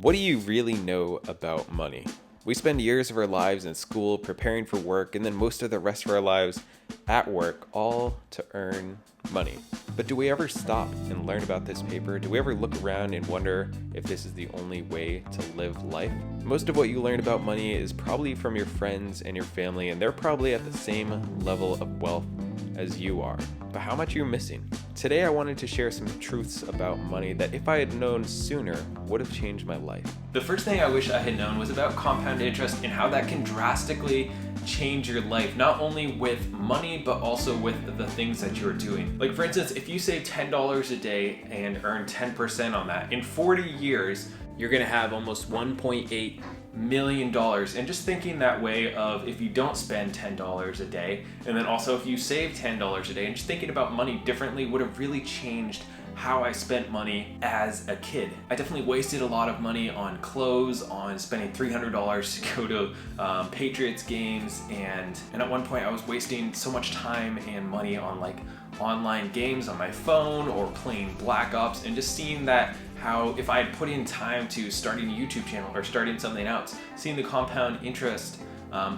What do you really know about money? We spend years of our lives in school preparing for work and then most of the rest of our lives at work, all to earn money. But do we ever stop and learn about this paper? Do we ever look around and wonder if this is the only way to live life? Most of what you learn about money is probably from your friends and your family, and they're probably at the same level of wealth as you are. But how much are you missing? Today I wanted to share some truths about money that if I had known sooner would have changed my life. The first thing I wish I had known was about compound interest and how that can drastically change your life, not only with money, but also with the things that you're doing. Like for instance, if you save $10 a day and earn 10% on that, in 40 years, you're gonna have almost $1.8 million. And just thinking that way of if you don't spend $10 a day, and then also if you save $10 a day, and just thinking about money differently would have really changed how I spent money as a kid. I definitely wasted a lot of money on clothes, on spending $300 to go to Patriots games, and at one point I was wasting so much time and money on like online games on my phone or playing Black Ops, and just seeing that how if I had put in time to starting a YouTube channel or starting something else, seeing the compound interest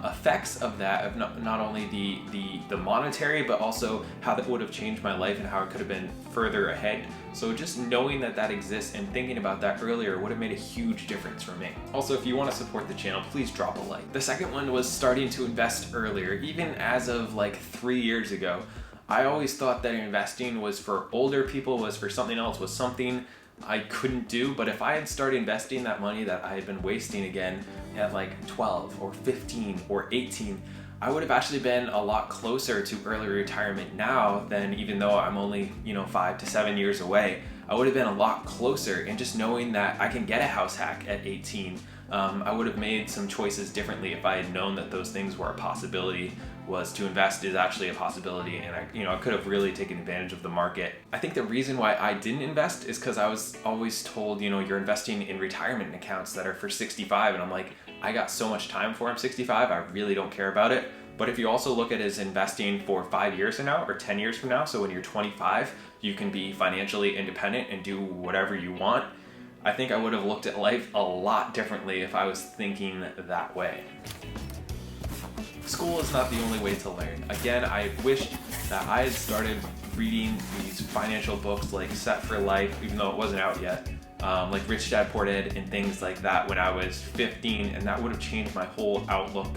effects of that, of not only the monetary, but also how that would have changed my life and how it could have been further ahead. So just knowing that that exists and thinking about that earlier would have made a huge difference for me. Also, if you want to support the channel, please drop a like. The second one was starting to invest earlier. Even as of like 3 years ago, I always thought that investing was for older people, was for something else, was something I couldn't do. But if I had started investing that money that I had been wasting again at like 12 or 15 or 18, I would have actually been a lot closer to early retirement now than, even though I'm only 5 to 7 years away, I would have been a lot closer. And just knowing that I can get a house hack at 18, I would have made some choices differently if I had known that those things were a possibility. Was to invest is actually a possibility, and I could have really taken advantage of the market. I think the reason why I didn't invest is because I was always told, you're investing in retirement accounts that are for 65, and I'm like, I got so much time before I'm 65, I really don't care about it. But if you also look at it as investing for 5 years from now or 10 years from now, so when you're 25, you can be financially independent and do whatever you want. I think I would have looked at life a lot differently if I was thinking that way. School is not the only way to learn. Again, I wish that I had started reading these financial books like Set for Life, even though it wasn't out yet, like Rich Dad Poor Dad and things like that when I was 15, and that would have changed my whole outlook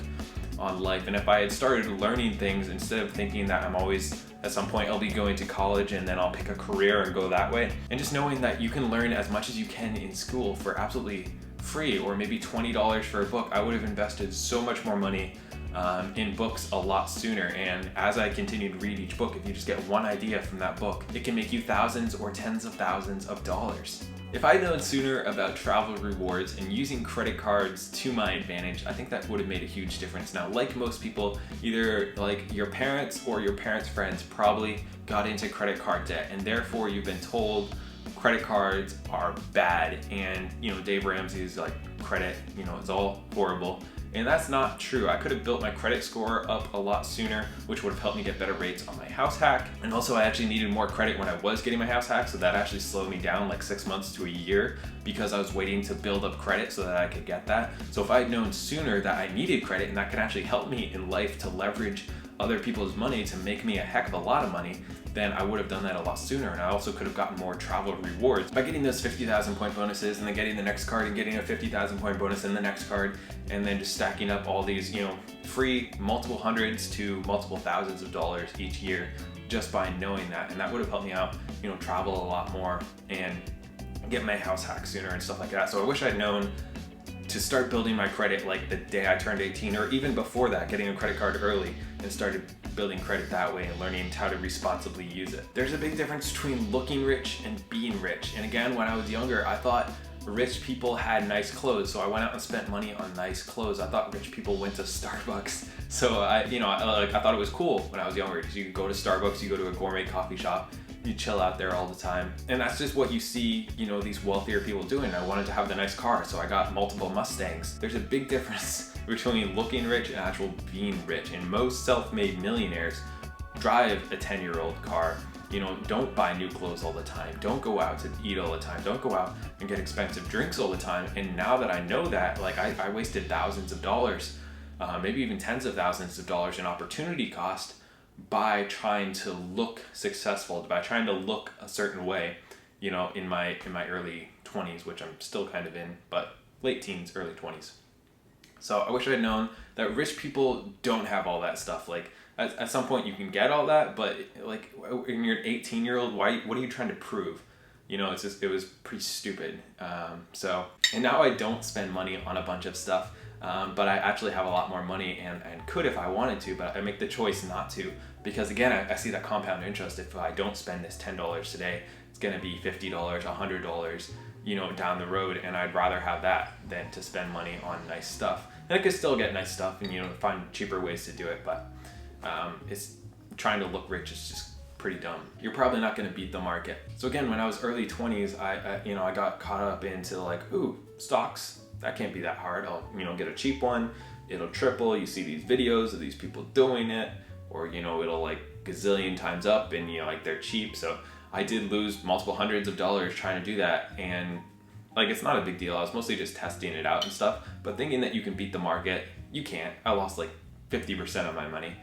on life. And if I had started learning things instead of thinking that I'm always, at some point I'll be going to college and then I'll pick a career and go that way, and just knowing that you can learn as much as you can in school for absolutely free, or maybe $20 for a book, I would have invested so much more money in books a lot sooner. And as I continue to read each book, if you just get one idea from that book, it can make you thousands or tens of thousands of dollars. If I'd known sooner about travel rewards and using credit cards to my advantage, I think that would have made a huge difference. Now, like most people, either like your parents or your parents' friends probably got into credit card debt, and therefore you've been told credit cards are bad, and Dave Ramsey's like credit, it's all horrible. And that's not true. I could have built my credit score up a lot sooner, which would have helped me get better rates on my house hack. And also I actually needed more credit when I was getting my house hack, so that actually slowed me down like 6 months to a year because I was waiting to build up credit so that I could get that. So if I had known sooner that I needed credit and that could actually help me in life to leverage other people's money to make me a heck of a lot of money, then I would have done that a lot sooner. And I also could have gotten more travel rewards by getting those 50,000 point bonuses and then getting the next card and getting a 50,000 point bonus in the next card, and then just stacking up all these, free multiple hundreds to multiple thousands of dollars each year just by knowing that. And that would have helped me out, travel a lot more and get my house hack sooner and stuff like that. So I wish I'd known to start building my credit like the day I turned 18, or even before that, getting a credit card early and started building credit that way and learning how to responsibly use it. There's a big difference between looking rich and being rich. And again, when I was younger, I thought rich people had nice clothes, so I went out and spent money on nice clothes. I thought rich people went to Starbucks, so I thought it was cool when I was younger, because you go to Starbucks, you go to a gourmet coffee shop, you chill out there all the time. And that's just what you see, these wealthier people doing. I wanted to have the nice car, so I got multiple Mustangs. There's a big difference between looking rich and actual being rich. And most self-made millionaires drive a 10-year-old car. don't buy new clothes all the time. Don't go out to eat all the time. Don't go out and get expensive drinks all the time. And now that I know that, like I wasted thousands of dollars, maybe even tens of thousands of dollars in opportunity cost by trying to look successful, by trying to look a certain way, in my early 20s, which I'm still kind of in, but late teens, early 20s. So I wish I had known that rich people don't have all that stuff. Like at some point you can get all that, but like when you're an 18-year-old, what are you trying to prove? It was pretty stupid. And now I don't spend money on a bunch of stuff. But I actually have a lot more money and could if I wanted to, but I make the choice not to, because again, I see that compound interest. If I don't spend this $10 today, it's going to be $50, $100, down the road. And I'd rather have that than to spend money on nice stuff. And I could still get nice stuff and, find cheaper ways to do it. But it's trying to look rich is just pretty dumb. You're probably not going to beat the market. So again, when I was early 20s, I got caught up into like, stocks. That can't be that hard. I'll, get a cheap one. It'll triple. You see these videos of these people doing it, or, it'll like gazillion times up and, like they're cheap. So I did lose multiple hundreds of dollars trying to do that. And like, it's not a big deal. I was mostly just testing it out and stuff, but thinking that you can beat the market, you can't. I lost like 50% of my money,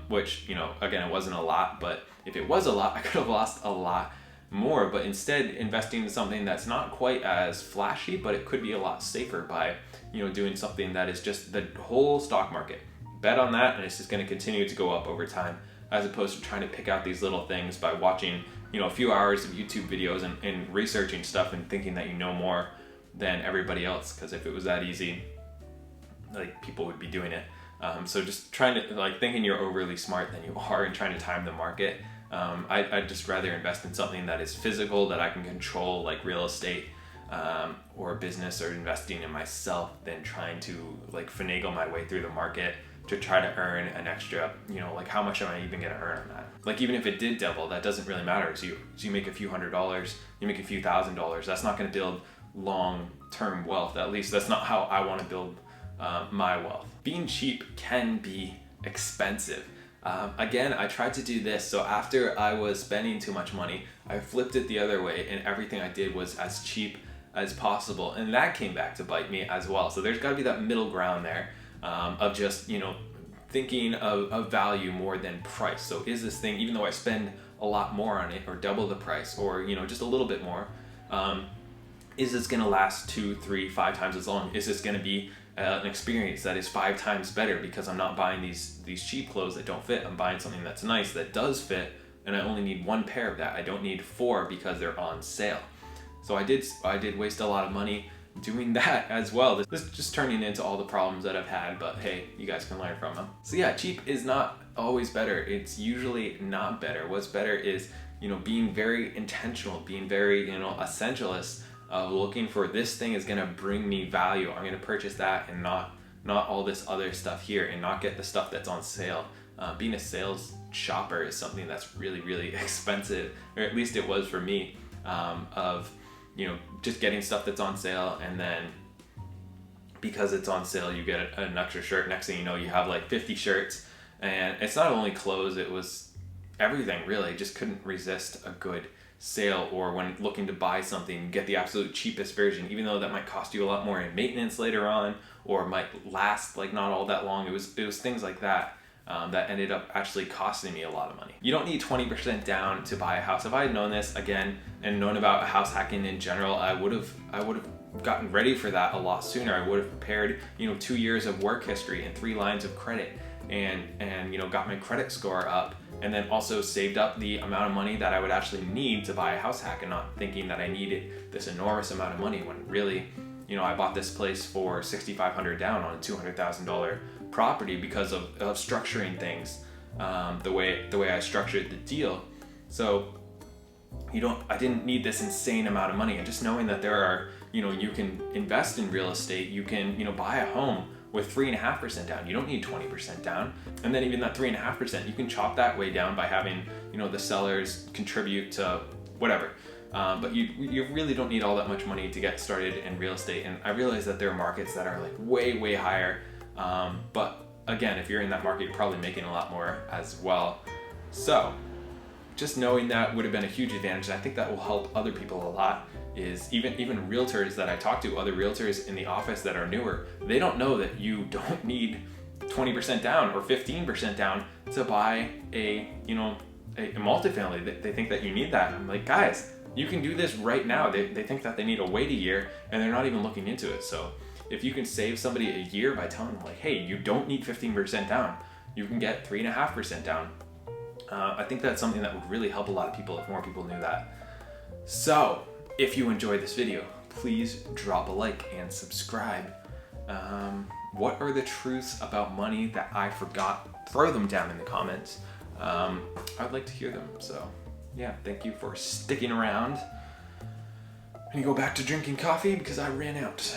which, again, it wasn't a lot, but if it was a lot, I could have lost a lot more. But instead, investing in something that's not quite as flashy, but it could be a lot safer by doing something that is just the whole stock market. Bet on that, and it's just going to continue to go up over time, as opposed to trying to pick out these little things by watching a few hours of YouTube videos and researching stuff and thinking that you know more than everybody else, because if it was that easy, like, people would be doing it. So just trying to thinking you're overly smart than you are and trying to time the market. I'd just rather invest in something that is physical, that I can control, like real estate, or business, or investing in myself, than trying to finagle my way through the market to try to earn an extra, how much am I even going to earn on that? Even if it did double, that doesn't really matter. So you make a few $100s, you make a few $1,000s. That's not going to build long-term wealth. At least that's not how I want to build my wealth. Being cheap can be expensive. Again, I tried to do this. So after I was spending too much money, I flipped it the other way, and everything I did was as cheap as possible. And that came back to bite me as well. So there's got to be that middle ground there, of just, thinking of value more than price. So is this thing, even though I spend a lot more on it, or double the price, or, just a little bit more, is this going to last 2, 3, 5 times as long? Is this going to be an experience that is 5 times better, because I'm not buying these cheap clothes that don't fit? I'm buying something that's nice, that does fit, and I only need 1 pair of that. I don't need 4 because they're on sale. So I did waste a lot of money doing that as well. This is just turning into all the problems that I've had, but hey, you guys can learn from them. So yeah, cheap is not always better. It's usually not better. What's better is, being very intentional, being very, essentialist, looking for, this thing is going to bring me value. I'm going to purchase that, and not all this other stuff here, and not get the stuff that's on sale. Being a sales shopper is something that's really, really expensive, or at least it was for me, just getting stuff that's on sale, and then because it's on sale, you get an extra shirt. Next thing you know, you have 50 shirts, and it's not only clothes, it was everything really. Just couldn't resist a good sale, or when looking to buy something, get the absolute cheapest version, even though that might cost you a lot more in maintenance later on, or might last not all that long. It was things like that that ended up actually costing me a lot of money. You don't need 20% down to buy a house. If I had known this again, and known about house hacking in general, I would have gotten ready for that a lot sooner. I would have prepared 2 years of work history and 3 lines of credit, and got my credit score up, and then also saved up the amount of money that I would actually need to buy a house hack, and not thinking that I needed this enormous amount of money, when really, I bought this place for $6,500 down on a $200,000 property because of structuring things the way I structured the deal. So I didn't need this insane amount of money. And just knowing that there are, you can invest in real estate, you can, buy a home with 3.5% down. You don't need 20% down. And then even that 3.5%, you can chop that way down by having, the sellers contribute to whatever. But you really don't need all that much money to get started in real estate. And I realize that there are markets that are way, way higher. But again, if you're in that market, you're probably making a lot more as well. So just knowing that would have been a huge advantage. And I think that will help other people a lot. Is even realtors that I talk to, other realtors in the office that are newer, they don't know that you don't need 20% down or 15% down to buy a multifamily. They think that you need that. I'm like, guys, you can do this right now. They think that they need to wait a year, and they're not even looking into it. So if you can save somebody a year by telling them, like, hey, you don't need 15% down, you can get 3.5% down. I think that's something that would really help a lot of people if more people knew that. So if you enjoyed this video, please drop a like and subscribe. What are the truths about money that I forgot? Throw them down in the comments. I'd like to hear them. So yeah, thank you for sticking around. I'm gonna go back to drinking coffee because I ran out.